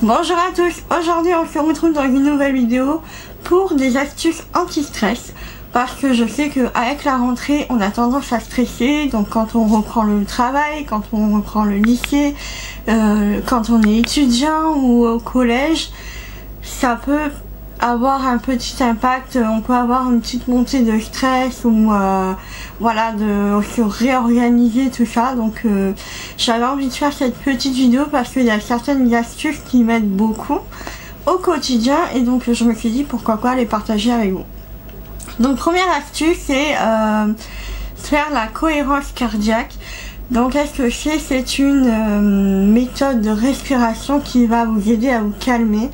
Bonjour à tous, aujourd'hui on se retrouve dans une nouvelle vidéo pour des astuces anti-stress parce que je sais qu'avec la rentrée on a tendance à stresser, donc quand on reprend le travail, quand on reprend le lycée, quand on est étudiant ou au collège, ça peut avoir un petit impact, on peut avoir une petite montée de stress ou voilà, de se réorganiser tout ça. Donc j'avais envie de faire cette petite vidéo parce qu'il y a certaines astuces qui m'aident beaucoup au quotidien et donc je me suis dit pourquoi pas les partager avec vous. Donc première astuce, c'est faire la cohérence cardiaque. Donc qu'est-ce que c'est une méthode de respiration qui va vous aider à vous calmer.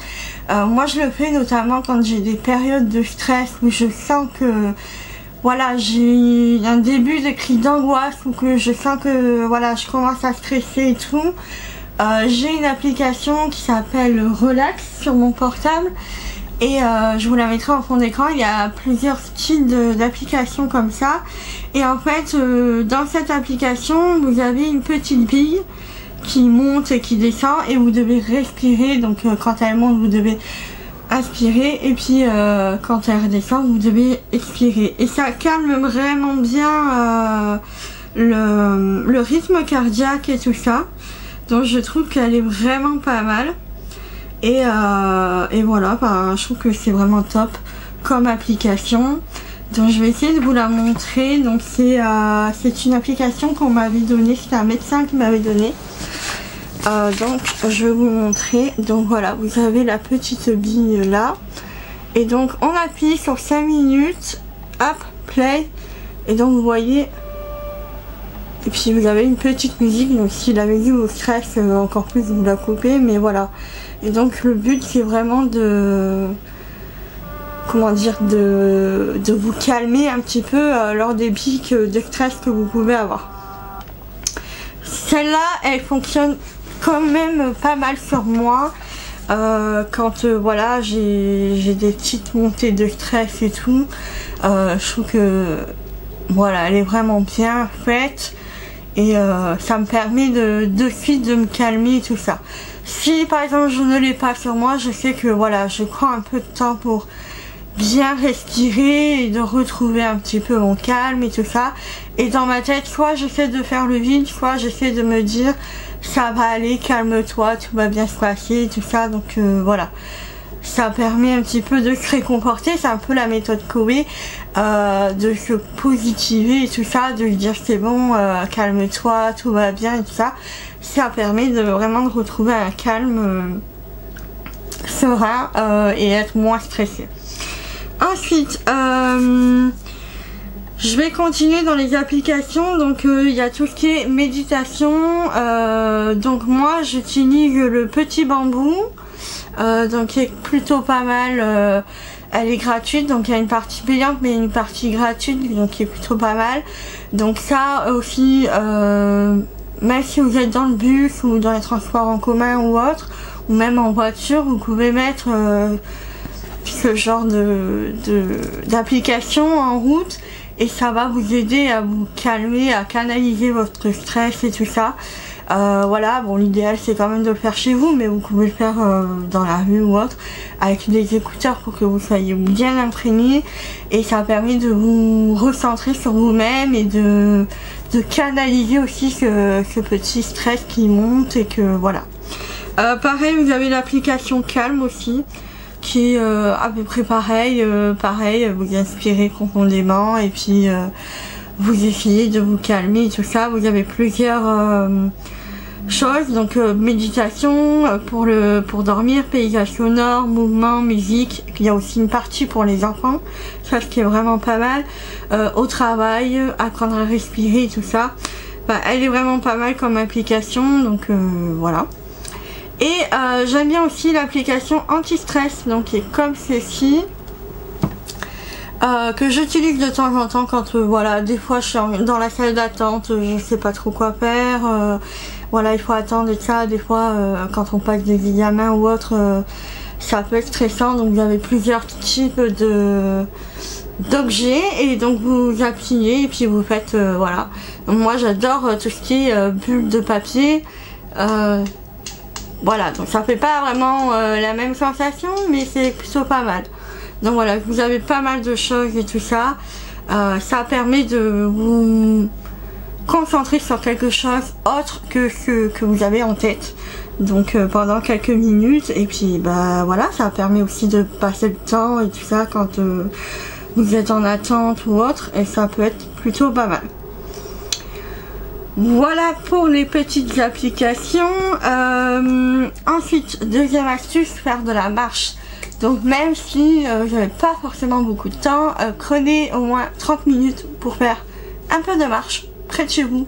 Moi je le fais notamment quand j'ai des périodes de stress où je sens que voilà, j'ai un début de crise d'angoisse ou que je sens que voilà, je commence à stresser et tout. J'ai une application qui s'appelle Relax sur mon portable et je vous la mettrai en fond d'écran. Il y a plusieurs styles d'applications comme ça et en fait dans cette application vous avez une petite bille qui monte et qui descend et vous devez respirer. Donc quand elle monte vous devez inspirer et puis quand elle redescend vous devez expirer et ça calme vraiment bien le rythme cardiaque et tout ça. Donc je trouve qu'elle est vraiment pas mal et voilà, je trouve que c'est vraiment top comme application. Donc je vais essayer de vous la montrer. Donc c'est une application qu'on m'avait donnée, c'était un médecin qui m'avait donné. Donc je vais vous montrer. Donc voilà, vous avez la petite bille là et donc on appuie sur 5 minutes, hop, play et donc vous voyez et puis vous avez une petite musique. Donc si la musique vous stresse encore plus vous la coupez, mais voilà. Et donc le but c'est vraiment de comment dire, de vous calmer un petit peu lors des pics de stress que vous pouvez avoir. Celle-là elle fonctionne quand même pas mal sur moi quand voilà, j'ai des petites montées de stress et tout. Je trouve que voilà, elle est vraiment bien faite et ça me permet de suite de me calmer et tout ça. Si par exemple je ne l'ai pas sur moi, je sais que voilà, je prends un peu de temps pour bien respirer et de retrouver un petit peu mon calme et tout ça. Et dans ma tête, soit j'essaie de faire le vide, soit j'essaie de me dire ça va aller, calme-toi, tout va bien se passer et tout ça. Donc voilà, ça permet un petit peu de se réconforter. C'est un peu la méthode Coué, de se positiver et tout ça, de se dire c'est bon, calme-toi, tout va bien et tout ça. Ça permet de vraiment de retrouver un calme serein et être moins stressé. Ensuite, je vais continuer dans les applications. Donc il y a tout ce qui est méditation. Donc moi j'utilise le Petit Bambou, donc qui est plutôt pas mal. Elle est gratuite, donc il y a une partie payante mais une partie gratuite, donc qui est plutôt pas mal. Donc ça aussi, même si vous êtes dans le bus ou dans les transports en commun ou autre, ou même en voiture, vous pouvez mettre ce genre d'application en route et ça va vous aider à vous calmer, à canaliser votre stress et tout ça. Voilà, bon l'idéal c'est quand même de le faire chez vous, mais vous pouvez le faire dans la rue ou autre avec des écouteurs pour que vous soyez bien imprégné et ça permet de vous recentrer sur vous-même et de canaliser aussi ce petit stress qui monte et que voilà. Pareil, vous avez l'application Calme aussi qui est à peu près pareil, vous inspirez profondément et puis vous essayez de vous calmer et tout ça. Vous avez plusieurs choses, donc méditation pour dormir, paysage sonore, mouvement, musique. Il y a aussi une partie pour les enfants, ça ce qui est vraiment pas mal. Au travail, apprendre à respirer et tout ça. Elle est vraiment pas mal comme application, donc voilà. Et j'aime bien aussi l'application anti-stress, donc qui est comme ceci, que j'utilise de temps en temps quand voilà, des fois je suis dans la salle d'attente, je sais pas trop quoi faire, voilà, il faut attendre et ça, des fois quand on passe des examens ou autre, ça peut être stressant. Donc vous avez plusieurs types d'objets et donc vous appuyez et puis vous faites voilà. Donc moi j'adore tout ce qui est bulles de papier, voilà, donc ça fait pas vraiment la même sensation, mais c'est plutôt pas mal. Donc voilà, vous avez pas mal de choses et tout ça. Ça permet de vous concentrer sur quelque chose autre que ce que vous avez en tête. Donc pendant quelques minutes, et puis bah voilà, ça permet aussi de passer le temps et tout ça quand vous êtes en attente ou autre, et ça peut être plutôt pas mal. Voilà pour les petites applications. Ensuite, deuxième astuce, faire de la marche. Donc même si vous n'avez pas forcément beaucoup de temps, prenez au moins 30 minutes pour faire un peu de marche près de chez vous.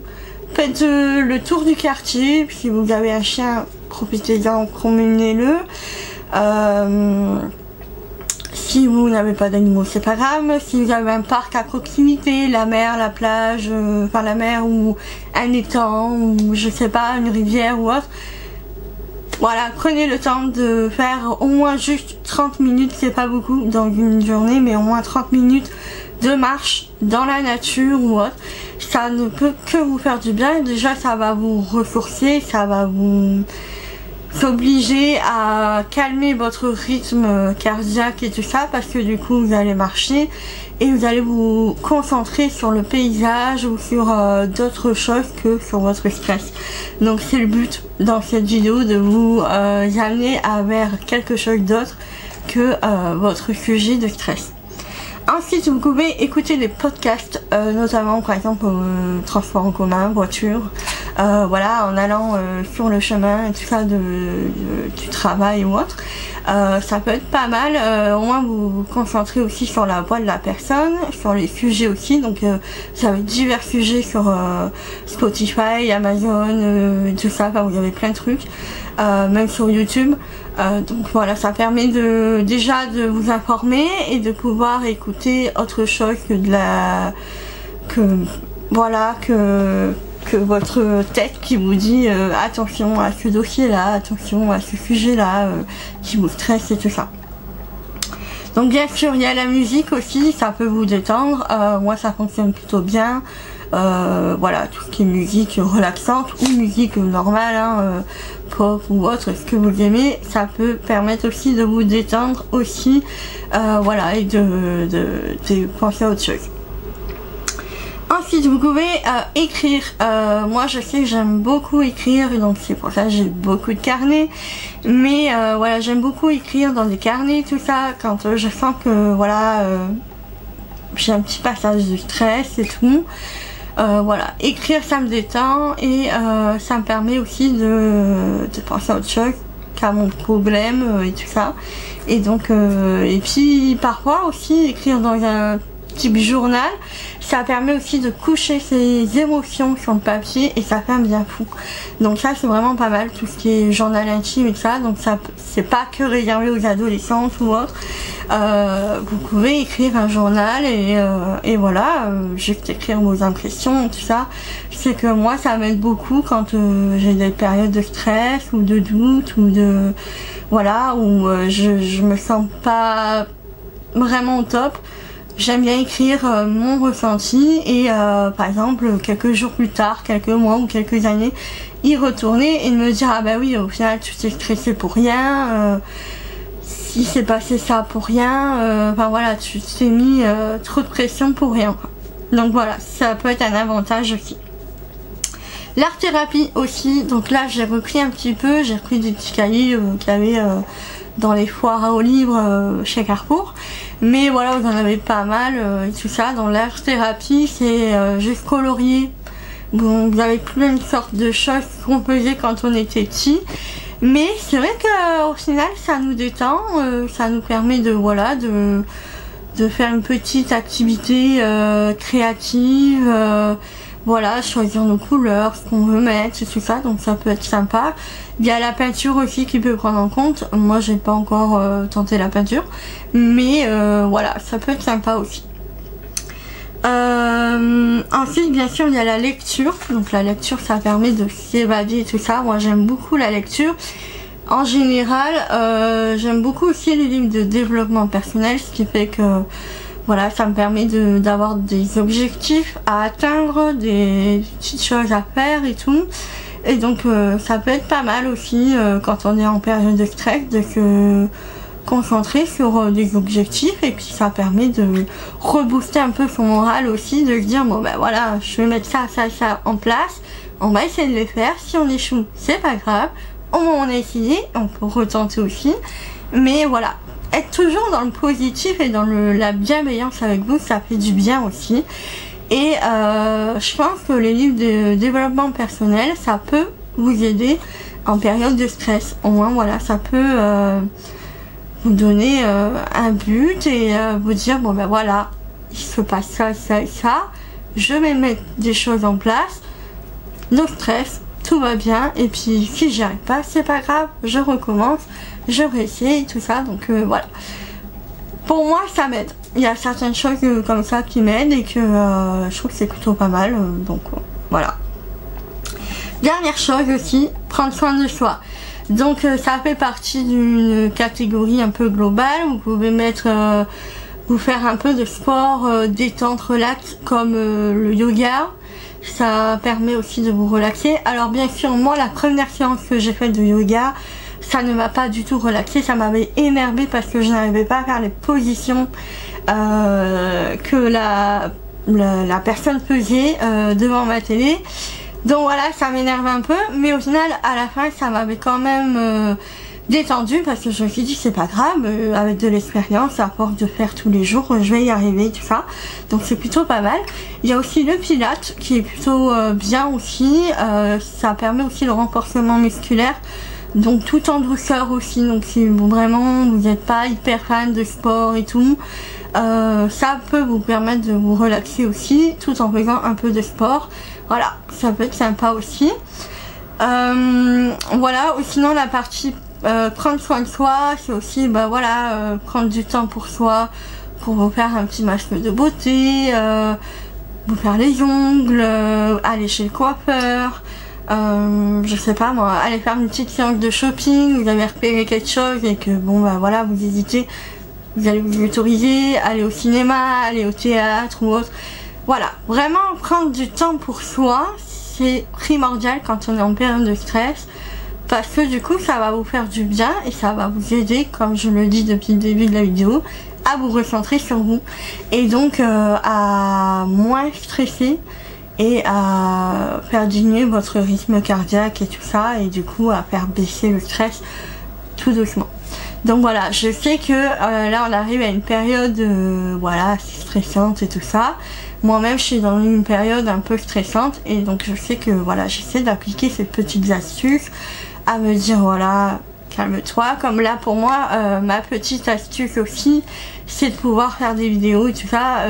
Faites le tour du quartier. Si vous avez un chien, profitez-en, promenez-le. Si vous n'avez pas d'animaux, c'est pas grave. Si vous avez un parc à proximité, la mer, la plage, enfin la mer ou un étang ou je sais pas, une rivière ou autre. Voilà, prenez le temps de faire au moins juste 30 minutes, c'est pas beaucoup dans une journée, mais au moins 30 minutes de marche dans la nature ou autre. Ça ne peut que vous faire du bien. Déjà, ça va vous ressourcer, ça va vous obliger à calmer votre rythme cardiaque et tout ça, parce que du coup, vous allez marcher et vous allez vous concentrer sur le paysage ou sur d'autres choses que sur votre stress. Donc c'est le but dans cette vidéo, de vous amener vers quelque chose d'autre que votre sujet de stress. Ensuite, vous pouvez écouter des podcasts, notamment par exemple transport en commun, voiture, voilà, en allant sur le chemin et tout ça du travail ou autre. Ça peut être pas mal, au moins vous vous concentrez aussi sur la voix de la personne, sur les sujets aussi. Donc vous avez divers sujets sur Spotify, Amazon, tout ça, enfin, vous avez plein de trucs, même sur YouTube. Donc voilà, ça permet déjà de vous informer et de pouvoir écouter autre chose que que votre tête qui vous dit attention à ce dossier là, attention à ce sujet là, qui vous stresse et tout ça. Donc bien sûr il y a la musique aussi, ça peut vous détendre, moi ça fonctionne plutôt bien. Voilà, tout ce qui est musique relaxante ou musique normale, hein, pop ou autre, ce que vous aimez, ça peut permettre aussi de vous détendre aussi, voilà, et de penser à autre chose. Ensuite, vous pouvez écrire. Moi, je sais que j'aime beaucoup écrire, donc c'est pour ça que j'ai beaucoup de carnets. Mais voilà, j'aime beaucoup écrire dans des carnets, tout ça, quand je sens que voilà, j'ai un petit passage de stress et tout. Voilà, écrire ça me détend et ça me permet aussi de penser à autre chose qu'à mon problème et tout ça. Et donc, et puis parfois aussi écrire dans un type journal, ça permet aussi de coucher ses émotions sur le papier et ça fait un bien fou. Donc ça c'est vraiment pas mal, tout ce qui est journal intime et tout ça. Donc ça c'est pas que réservé aux adolescentes ou autres. Vous pouvez écrire un journal et voilà, juste écrire vos impressions, tout ça. C'est que moi ça m'aide beaucoup quand j'ai des périodes de stress ou de doute ou de voilà, où je me sens pas vraiment au top. J'aime bien écrire mon ressenti et par exemple quelques jours plus tard, quelques mois ou quelques années, y retourner et me dire ah bah oui, au final tu t'es stressé pour rien, si c'est passé ça pour rien, enfin voilà, tu t'es mis trop de pression pour rien. Donc voilà, ça peut être un avantage aussi. L'art thérapie aussi, donc là j'ai repris un petit peu, j'ai repris des petits cahiers qu'il y avait dans les foires aux livres chez Carrefour. Mais voilà, vous en avez pas mal et tout ça. Dans l'art thérapie, c'est juste colorier. Bon, vous avez plein de sortes de choses qu'on faisait quand on était petit. Mais c'est vrai qu'au final, ça nous détend. Ça nous permet de, voilà, de faire une petite activité créative. Voilà, choisir nos couleurs, ce qu'on veut mettre, tout ça, donc ça peut être sympa. Il y a la peinture aussi qui peut prendre en compte. Moi, j'ai pas encore tenté la peinture, mais voilà, ça peut être sympa aussi. Ensuite, bien sûr, il y a la lecture. Donc la lecture, ça permet de s'évader et tout ça. Moi, j'aime beaucoup la lecture. En général, j'aime beaucoup aussi les livres de développement personnel, ce qui fait que voilà, ça me permet d'avoir des objectifs à atteindre, des petites choses à faire et tout. Et donc ça peut être pas mal aussi quand on est en période de stress de se concentrer sur des objectifs, et puis ça permet de rebooster un peu son moral aussi, de se dire bon ben voilà, je vais mettre ça en place, on va essayer de les faire, si on échoue c'est pas grave, au moins on a essayé, on peut retenter aussi, mais voilà, être toujours dans le positif et dans la bienveillance avec vous, ça fait du bien aussi. Et je pense que les livres de développement personnel, ça peut vous aider en période de stress. Au moins voilà, ça peut vous donner un but et vous dire bon ben voilà, il se passe ça, ça et ça, je vais mettre des choses en place, no stress, tout va bien, et puis si j'y arrive pas, c'est pas grave, je recommence, je réessaye, tout ça, donc voilà. Pour moi ça m'aide, il y a certaines choses comme ça qui m'aident et que je trouve que c'est plutôt pas mal, donc voilà. Dernière chose aussi, prendre soin de soi. Donc ça fait partie d'une catégorie un peu globale. Vous pouvez mettre, vous faire un peu de sport, détente, relax, comme le yoga. Ça permet aussi de vous relaxer. Alors bien sûr, moi la première séance que j'ai faite de yoga, ça ne m'a pas du tout relaxé, ça m'avait énervé parce que je n'arrivais pas à faire les positions que la personne faisait devant ma télé. Donc voilà, ça m'énervait un peu, mais au final, à la fin, ça m'avait quand même détendu parce que je me suis dit c'est pas grave, avec de l'expérience, à force de faire tous les jours, je vais y arriver, tout ça. Donc c'est plutôt pas mal. Il y a aussi le pilates qui est plutôt bien aussi, ça permet aussi le renforcement musculaire, donc tout en douceur aussi. Donc si vraiment vous n'êtes pas hyper fan de sport et tout, ça peut vous permettre de vous relaxer aussi, tout en faisant un peu de sport. Voilà, ça peut être sympa aussi. Voilà, ou sinon la partie prendre soin de soi, c'est aussi bah voilà, prendre du temps pour soi, pour vous faire un petit masque de beauté, vous faire les ongles, aller chez le coiffeur, je sais pas moi, aller faire une petite séance de shopping, vous avez repéré quelque chose et que bon bah voilà, vous hésitez, vous allez vous autoriser, aller au cinéma, aller au théâtre ou autre. Voilà, vraiment prendre du temps pour soi, c'est primordial quand on est en période de stress, parce que du coup ça va vous faire du bien et ça va vous aider, comme je le dis depuis le début de la vidéo, à vous recentrer sur vous et donc à moins stresser et à faire diminuer votre rythme cardiaque et tout ça, et du coup à faire baisser le stress tout doucement. Donc voilà, je sais que là on arrive à une période voilà, assez stressante et tout ça. Moi-même je suis dans une période un peu stressante et donc je sais que voilà, j'essaie d'appliquer ces petites astuces, à me dire voilà, calme-toi. Comme là pour moi, ma petite astuce aussi, c'est de pouvoir faire des vidéos et tout ça,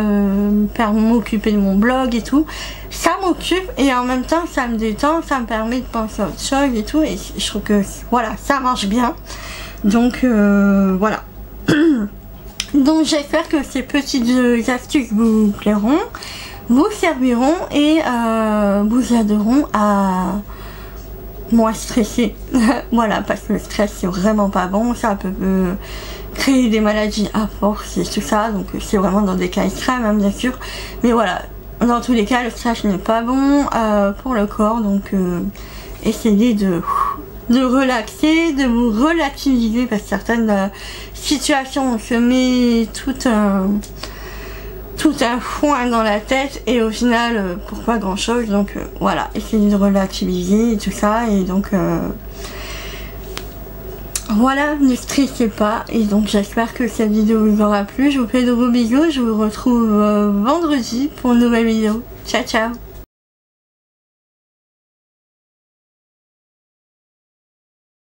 m'occuper de mon blog et tout. Ça m'occupe et en même temps ça me détend, ça me permet de penser à autre chose et tout, et je trouve que voilà, ça marche bien. Donc voilà. Donc j'espère que ces petites astuces vous plairont, vous serviront et vous aideront à moins stresser. Voilà, parce que le stress c'est vraiment pas bon, ça peut créer des maladies à force et tout ça, donc c'est vraiment dans des cas extrêmes hein, bien sûr, mais voilà, dans tous les cas le stress n'est pas bon pour le corps, donc essayez de relaxer, de vous relativiser, parce que certaines situations on se met tout un foin dans la tête et au final pour pas grand chose, donc voilà, essayez de relativiser et tout ça, et donc voilà, ne stressez pas, et donc j'espère que cette vidéo vous aura plu. Je vous fais de gros bisous, je vous retrouve vendredi pour une nouvelle vidéo. Ciao ciao.